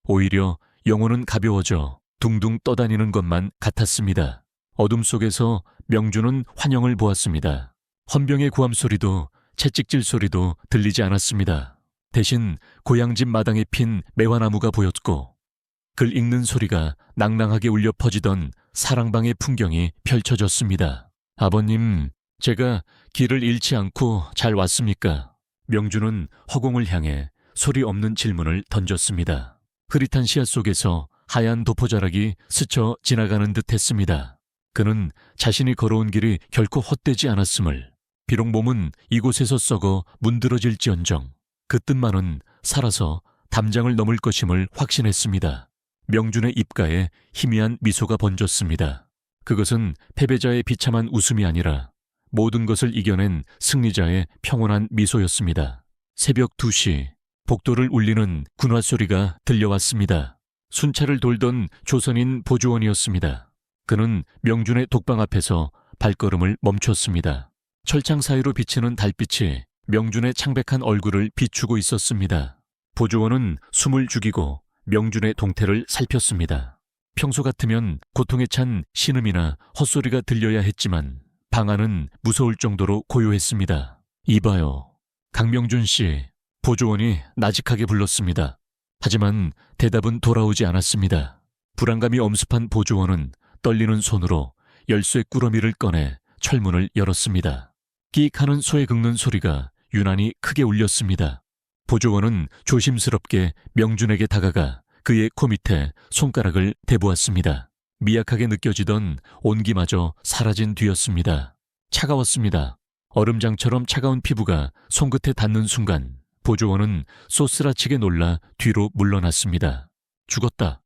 오히려 영혼은 가벼워져 둥둥 떠다니는 것만 같았습니다. 어둠 속에서 명준은 환영을 보았습니다. 헌병의 고함 소리도 채찍질 소리도 들리지 않았습니다. 대신 고향집 마당에 핀 매화나무가 보였고 글 읽는 소리가 낭낭하게 울려 퍼지던 사랑방의 풍경이 펼쳐졌습니다. 아버님, 제가 길을 잃지 않고 잘 왔습니까? 명준은 허공을 향해 소리 없는 질문을 던졌습니다. 흐릿한 시야 속에서 하얀 도포자락이 스쳐 지나가는 듯 했습니다. 그는 자신이 걸어온 길이 결코 헛되지 않았음을, 비록 몸은 이곳에서 썩어 문드러질지언정 그 뜻만은 살아서 담장을 넘을 것임을 확신했습니다. 명준의 입가에 희미한 미소가 번졌습니다. 그것은 패배자의 비참한 웃음이 아니라 모든 것을 이겨낸 승리자의 평온한 미소였습니다. 새벽 2시, 복도를 울리는 군화 소리가 들려왔습니다. 순찰을 돌던 조선인 보조원이었습니다. 그는 명준의 독방 앞에서 발걸음을 멈췄습니다. 철창 사이로 비치는 달빛이 명준의 창백한 얼굴을 비추고 있었습니다. 보조원은 숨을 죽이고 명준의 동태를 살폈습니다. 평소 같으면 고통에 찬 신음이나 헛소리가 들려야 했지만 방 안은 무서울 정도로 고요했습니다. 이봐요, 강명준 씨, 보조원이 나직하게 불렀습니다. 하지만 대답은 돌아오지 않았습니다. 불안감이 엄습한 보조원은 떨리는 손으로 열쇠 꾸러미를 꺼내 철문을 열었습니다. 끼익 하는 소에 긁는 소리가 유난히 크게 울렸습니다. 보조원은 조심스럽게 명준에게 다가가 그의 코 밑에 손가락을 대보았습니다. 미약하게 느껴지던 온기마저 사라진 뒤였습니다. 차가웠습니다. 얼음장처럼 차가운 피부가 손끝에 닿는 순간 보조원은 쏘스라치게 놀라 뒤로 물러났습니다. 죽었다.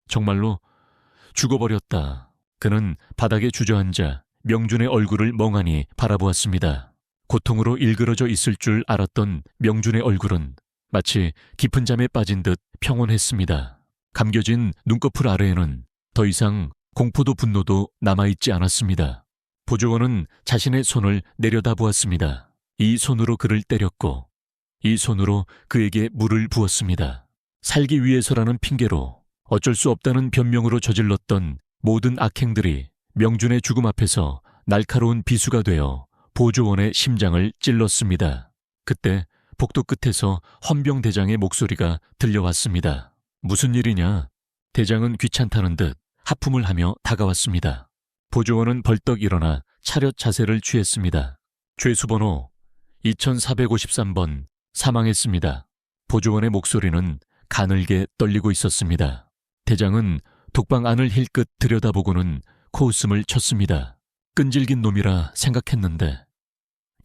정말로 죽어버렸다. 그는 바닥에 주저앉아 명준의 얼굴을 멍하니 바라보았습니다. 고통으로 일그러져 있을 줄 알았던 명준의 얼굴은 마치 깊은 잠에 빠진 듯 평온했습니다. 감겨진 눈꺼풀 아래에는 더 이상 공포도 분노도 남아있지 않았습니다. 보조원은 자신의 손을 내려다보았습니다. 이 손으로 그를 때렸고 이 손으로 그에게 물을 부었습니다. 살기 위해서라는 핑계로 어쩔 수 없다는 변명으로 저질렀던 모든 악행들이 명준의 죽음 앞에서 날카로운 비수가 되어 보조원의 심장을 찔렀습니다. 그때 복도 끝에서 헌병대장의 목소리가 들려왔습니다. 무슨 일이냐? 대장은 귀찮다는 듯 하품을 하며 다가왔습니다. 보조원은 벌떡 일어나 차렷 자세를 취했습니다. 죄수번호 2453번 사망했습니다. 보조원의 목소리는 가늘게 떨리고 있었습니다. 대장은 독방 안을 힐끗 들여다보고는 코웃음을 쳤습니다. 끈질긴 놈이라 생각했는데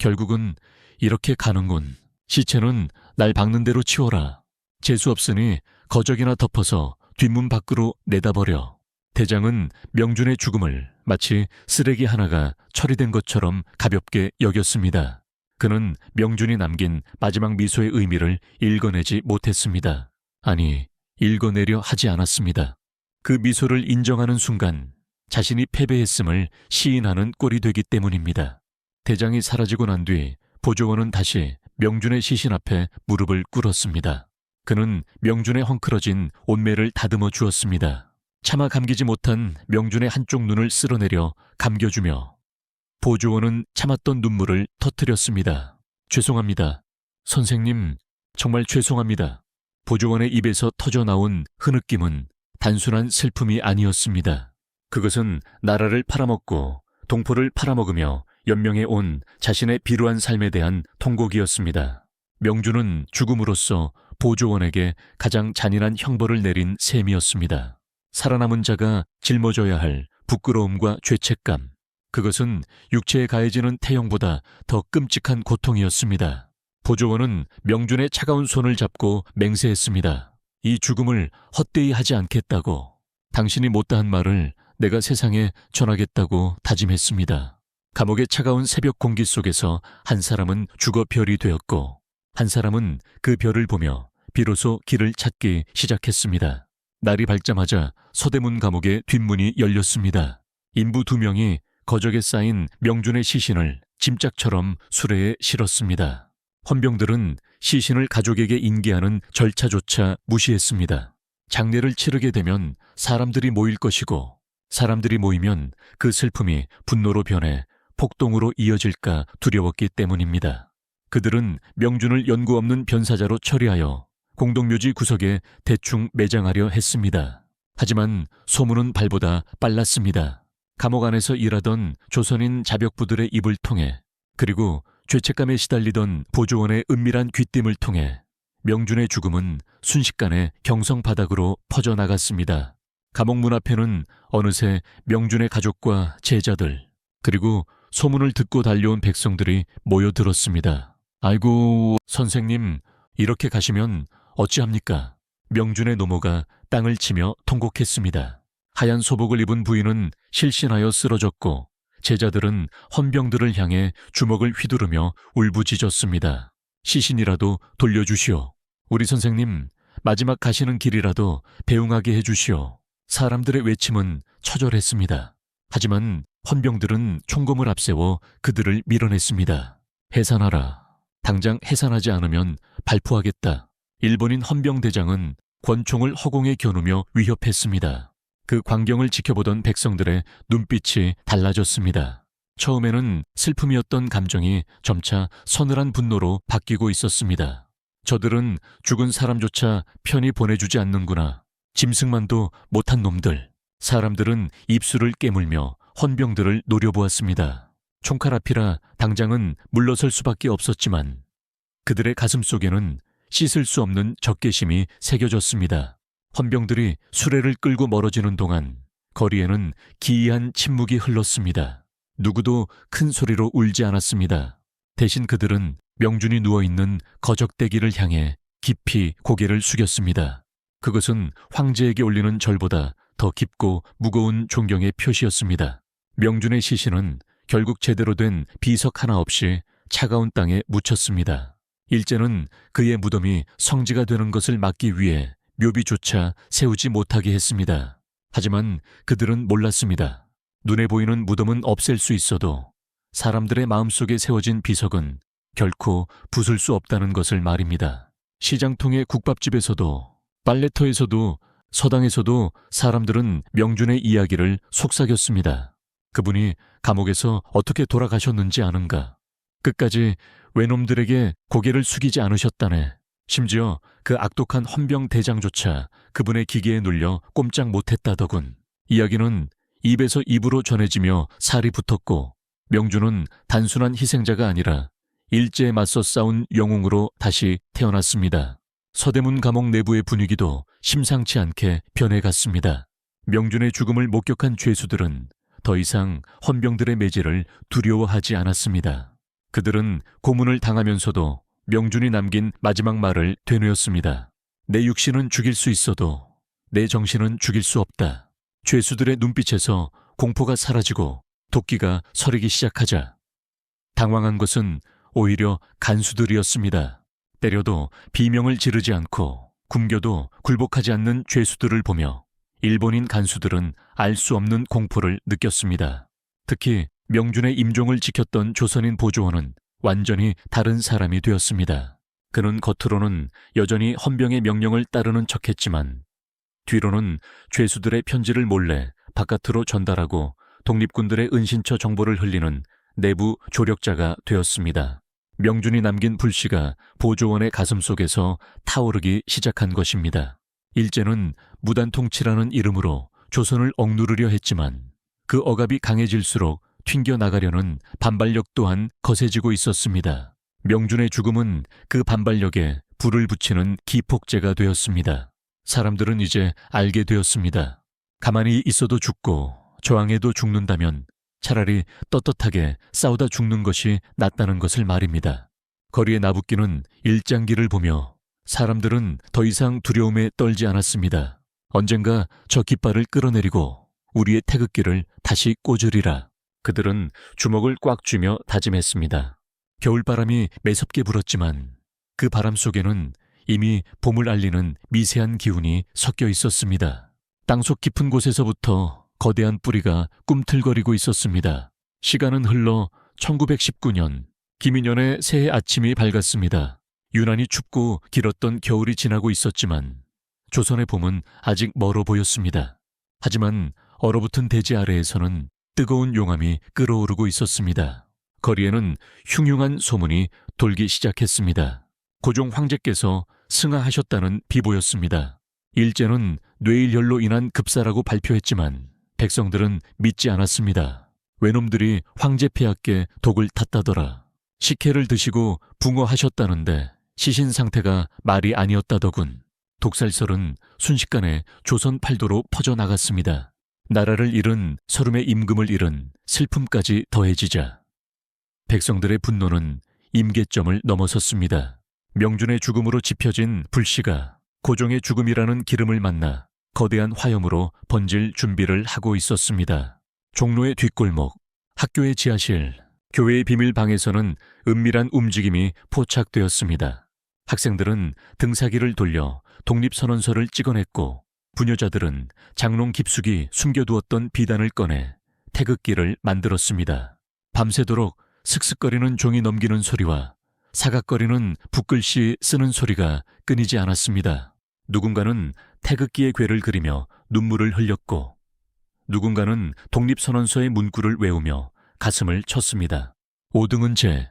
결국은 이렇게 가는군. 시체는 날 박는 대로 치워라. 재수 없으니 거적이나 덮어서 뒷문 밖으로 내다버려 대장은 명준의 죽음을 마치 쓰레기 하나가 처리된 것처럼 가볍게 여겼습니다. 그는 명준이 남긴 마지막 미소의 의미를 읽어내지 못했습니다. 아니, 읽어내려 하지 않았습니다. 그 미소를 인정하는 순간 자신이 패배했음을 시인하는 꼴이 되기 때문입니다. 대장이 사라지고 난 뒤 보조원은 다시 명준의 시신 앞에 무릎을 꿇었습니다. 그는 명준의 헝클어진 옷매를 다듬어 주었습니다. 차마 감기지 못한 명준의 한쪽 눈을 쓸어내려 감겨주며 보조원은 참았던 눈물을 터뜨렸습니다. 죄송합니다. 선생님, 정말 죄송합니다. 보조원의 입에서 터져나온 흐느낌은 단순한 슬픔이 아니었습니다. 그것은 나라를 팔아먹고 동포를 팔아먹으며 연명해 온 자신의 비루한 삶에 대한 통곡이었습니다. 명준은 죽음으로써 보조원에게 가장 잔인한 형벌을 내린 셈이었습니다. 살아남은 자가 짊어져야 할 부끄러움과 죄책감, 그것은 육체에 가해지는 태형보다 더 끔찍한 고통이었습니다. 보조원은 명준의 차가운 손을 잡고 맹세했습니다. 이 죽음을 헛되이 하지 않겠다고, 당신이 못다한 말을 내가 세상에 전하겠다고 다짐했습니다. 감옥의 차가운 새벽 공기 속에서 한 사람은 죽어 별이 되었고 한 사람은 그 별을 보며 비로소 길을 찾기 시작했습니다. 날이 밝자마자 서대문 감옥의 뒷문이 열렸습니다. 인부 2명이 거적에 쌓인 명준의 시신을 짐짝처럼 수레에 실었습니다. 헌병들은 시신을 가족에게 인계하는 절차조차 무시했습니다. 장례를 치르게 되면 사람들이 모일 것이고 사람들이 모이면 그 슬픔이 분노로 변해 폭동으로 이어질까 두려웠기 때문입니다. 그들은 명준을 연고 없는 변사자로 처리하여 공동묘지 구석에 대충 매장하려 했습니다. 하지만 소문은 발보다 빨랐습니다. 감옥 안에서 일하던 조선인 자벽부들의 입을 통해, 그리고 죄책감에 시달리던 보조원의 은밀한 귀띔을 통해 명준의 죽음은 순식간에 경성 바닥으로 퍼져나갔습니다. 감옥 문 앞에는 어느새 명준의 가족과 제자들, 그리고 소문을 듣고 달려온 백성들이 모여들었습니다. 아이고, 선생님, 이렇게 가시면 어찌합니까? 명준의 노모가 땅을 치며 통곡했습니다. 하얀 소복을 입은 부인은 실신하여 쓰러졌고 제자들은 헌병들을 향해 주먹을 휘두르며 울부짖었습니다. 시신이라도 돌려주시오. 우리 선생님, 마지막 가시는 길이라도 배웅하게 해주시오. 사람들의 외침은 처절했습니다. 하지만 헌병들은 총검을 앞세워 그들을 밀어냈습니다. 해산하라. 당장 해산하지 않으면 발포하겠다. 일본인 헌병대장은 권총을 허공에 겨누며 위협했습니다. 그 광경을 지켜보던 백성들의 눈빛이 달라졌습니다. 처음에는 슬픔이었던 감정이 점차 서늘한 분노로 바뀌고 있었습니다. 저들은 죽은 사람조차 편히 보내주지 않는구나. 짐승만도 못한 놈들. 사람들은 입술을 깨물며 헌병들을 노려보았습니다. 총칼 앞이라 당장은 물러설 수밖에 없었지만 그들의 가슴 속에는 씻을 수 없는 적개심이 새겨졌습니다. 헌병들이 수레를 끌고 멀어지는 동안 거리에는 기이한 침묵이 흘렀습니다. 누구도 큰 소리로 울지 않았습니다. 대신 그들은 명준이 누워있는 거적대기를 향해 깊이 고개를 숙였습니다. 그것은 황제에게 올리는 절보다 더 깊고 무거운 존경의 표시였습니다. 명준의 시신은 결국 제대로 된 비석 하나 없이 차가운 땅에 묻혔습니다. 일제는 그의 무덤이 성지가 되는 것을 막기 위해 묘비조차 세우지 못하게 했습니다. 하지만 그들은 몰랐습니다. 눈에 보이는 무덤은 없앨 수 있어도 사람들의 마음속에 세워진 비석은 결코 부술 수 없다는 것을 말입니다. 시장통의 국밥집에서도 빨래터에서도 서당에서도 사람들은 명준의 이야기를 속삭였습니다. 그분이 감옥에서 어떻게 돌아가셨는지 아는가? 끝까지 외놈들에게 고개를 숙이지 않으셨다네. 심지어 그 악독한 헌병 대장조차 그분의 기계에 눌려 꼼짝 못했다더군. 이야기는 입에서 입으로 전해지며 살이 붙었고 명준은 단순한 희생자가 아니라 일제에 맞서 싸운 영웅으로 다시 태어났습니다. 서대문 감옥 내부의 분위기도 심상치 않게 변해갔습니다. 명준의 죽음을 목격한 죄수들은 더 이상 헌병들의 매질을 두려워하지 않았습니다. 그들은 고문을 당하면서도 명준이 남긴 마지막 말을 되뇌었습니다. 내 육신은 죽일 수 있어도 내 정신은 죽일 수 없다. 죄수들의 눈빛에서 공포가 사라지고 도끼가 서리기 시작하자 당황한 것은 오히려 간수들이었습니다. 때려도 비명을 지르지 않고 굶겨도 굴복하지 않는 죄수들을 보며 일본인 간수들은 알 수 없는 공포를 느꼈습니다. 특히 명준의 임종을 지켰던 조선인 보조원은 완전히 다른 사람이 되었습니다. 그는 겉으로는 여전히 헌병의 명령을 따르는 척했지만 뒤로는 죄수들의 편지를 몰래 바깥으로 전달하고 독립군들의 은신처 정보를 흘리는 내부 조력자가 되었습니다. 명준이 남긴 불씨가 보조원의 가슴 속에서 타오르기 시작한 것입니다. 일제는 무단통치라는 이름으로 조선을 억누르려 했지만 그 억압이 강해질수록 튕겨나가려는 반발력 또한 거세지고 있었습니다. 명준의 죽음은 그 반발력에 불을 붙이는 기폭제가 되었습니다. 사람들은 이제 알게 되었습니다. 가만히 있어도 죽고 저항해도 죽는다면 차라리 떳떳하게 싸우다 죽는 것이 낫다는 것을 말입니다. 거리의 나붓기는 일장기를 보며 사람들은 더 이상 두려움에 떨지 않았습니다. 언젠가 저 깃발을 끌어내리고 우리의 태극기를 다시 꽂으리라. 그들은 주먹을 꽉 쥐며 다짐했습니다. 겨울바람이 매섭게 불었지만 그 바람 속에는 이미 봄을 알리는 미세한 기운이 섞여 있었습니다. 땅속 깊은 곳에서부터 거대한 뿌리가 꿈틀거리고 있었습니다. 시간은 흘러 1919년 김인년의 새해 아침이 밝았습니다. 유난히 춥고 길었던 겨울이 지나고 있었지만 조선의 봄은 아직 멀어 보였습니다. 하지만 얼어붙은 대지 아래에서는 뜨거운 용암이 끓어오르고 있었습니다. 거리에는 흉흉한 소문이 돌기 시작했습니다. 고종 황제께서 승하하셨다는 비보였습니다. 일제는 뇌일혈로 인한 급사라고 발표했지만 백성들은 믿지 않았습니다. 외놈들이 황제 폐하께 독을 탔다더라. 식혜를 드시고 붕어하셨다는데 시신 상태가 말이 아니었다더군. 독살설은 순식간에 조선 팔도로 퍼져나갔습니다. 나라를 잃은 서름의 임금을 잃은 슬픔까지 더해지자 백성들의 분노는 임계점을 넘어섰습니다. 명준의 죽음으로 지펴진 불씨가 고종의 죽음이라는 기름을 만나 거대한 화염으로 번질 준비를 하고 있었습니다. 종로의 뒷골목, 학교의 지하실, 교회의 비밀방에서는 은밀한 움직임이 포착되었습니다. 학생들은 등사기를 돌려 독립선언서를 찍어냈고 부녀자들은 장롱 깊숙이 숨겨두었던 비단을 꺼내 태극기를 만들었습니다. 밤새도록 슥슥거리는 종이 넘기는 소리와 사각거리는 붓글씨 쓰는 소리가 끊이지 않았습니다. 누군가는 태극기의 궤를 그리며 눈물을 흘렸고 누군가는 독립선언서의 문구를 외우며 가슴을 쳤습니다. 오등은제,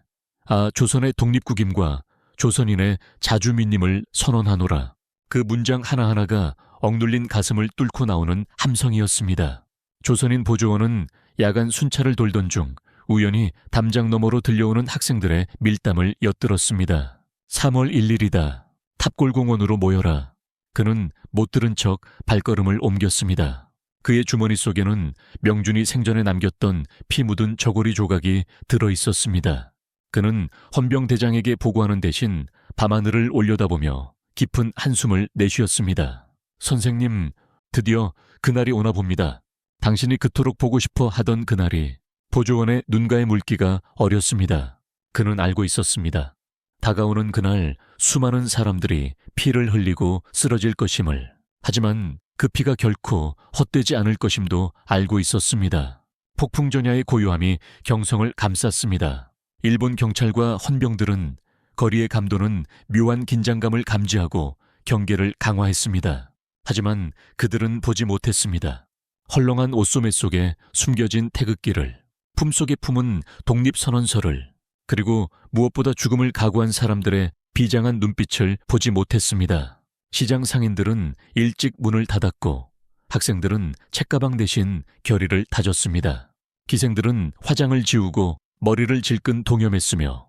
조선의 독립국임과 조선인의 자주민님을 선언하노라. 그 문장 하나하나가 억눌린 가슴을 뚫고 나오는 함성이었습니다. 조선인 보조원은 야간 순찰을 돌던 중 우연히 담장 너머로 들려오는 학생들의 밀담을 엿들었습니다. 3월 1일이다. 탑골공원으로 모여라. 그는 못 들은 척 발걸음을 옮겼습니다. 그의 주머니 속에는 명준이 생전에 남겼던 피 묻은 저고리 조각이 들어있었습니다. 그는 헌병대장에게 보고하는 대신 밤하늘을 올려다보며 깊은 한숨을 내쉬었습니다. 선생님, 드디어 그날이 오나 봅니다. 당신이 그토록 보고 싶어 하던 그날이 보조원의 눈가의 물기가 어렸습니다. 그는 알고 있었습니다. 다가오는 그날 수많은 사람들이 피를 흘리고 쓰러질 것임을. 하지만 그 피가 결코 헛되지 않을 것임도 알고 있었습니다. 폭풍전야의 고요함이 경성을 감쌌습니다. 일본 경찰과 헌병들은 거리의 감도는 묘한 긴장감을 감지하고 경계를 강화했습니다. 하지만 그들은 보지 못했습니다. 헐렁한 옷소매 속에 숨겨진 태극기를, 품속에 품은 독립선언서를, 그리고 무엇보다 죽음을 각오한 사람들의 비장한 눈빛을 보지 못했습니다. 시장 상인들은 일찍 문을 닫았고 학생들은 책가방 대신 결의를 다졌습니다. 기생들은 화장을 지우고 머리를 질끈 동염했으며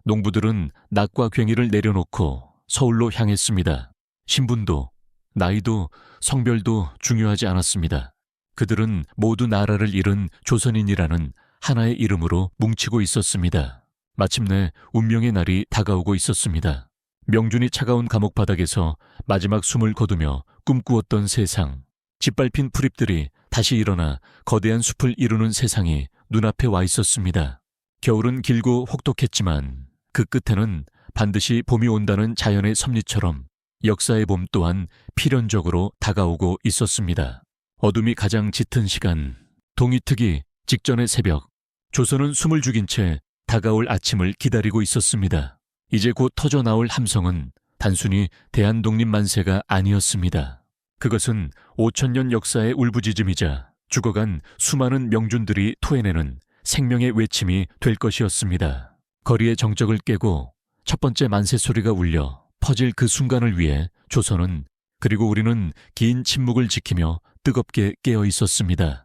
농부들은 낙과 괭이를 내려놓고 서울로 향했습니다. 신분도 나이도 성별도 중요하지 않았습니다. 그들은 모두 나라를 잃은 조선인이라는 하나의 이름으로 뭉치고 있었습니다. 마침내 운명의 날이 다가오고 있었습니다. 명준이 차가운 감옥 바닥에서 마지막 숨을 거두며 꿈꾸었던 세상, 짓밟힌 풀잎들이 다시 일어나 거대한 숲을 이루는 세상이 눈앞에 와 있었습니다. 겨울은 길고 혹독했지만 그 끝에는 반드시 봄이 온다는 자연의 섭리처럼 역사의 봄 또한 필연적으로 다가오고 있었습니다. 어둠이 가장 짙은 시간, 동이특이 직전의 새벽, 조선은 숨을 죽인 채 다가올 아침을 기다리고 있었습니다. 이제 곧 터져나올 함성은 단순히 대한독립 만세가 아니었습니다. 그것은 5,000년 역사의 울부짖음이자 죽어간 수많은 명준들이 토해내는 생명의 외침이 될 것이었습니다. 거리의 정적을 깨고 첫 번째 만세 소리가 울려 퍼질 그 순간을 위해 조선은, 그리고 우리는 긴 침묵을 지키며 뜨겁게 깨어 있었습니다.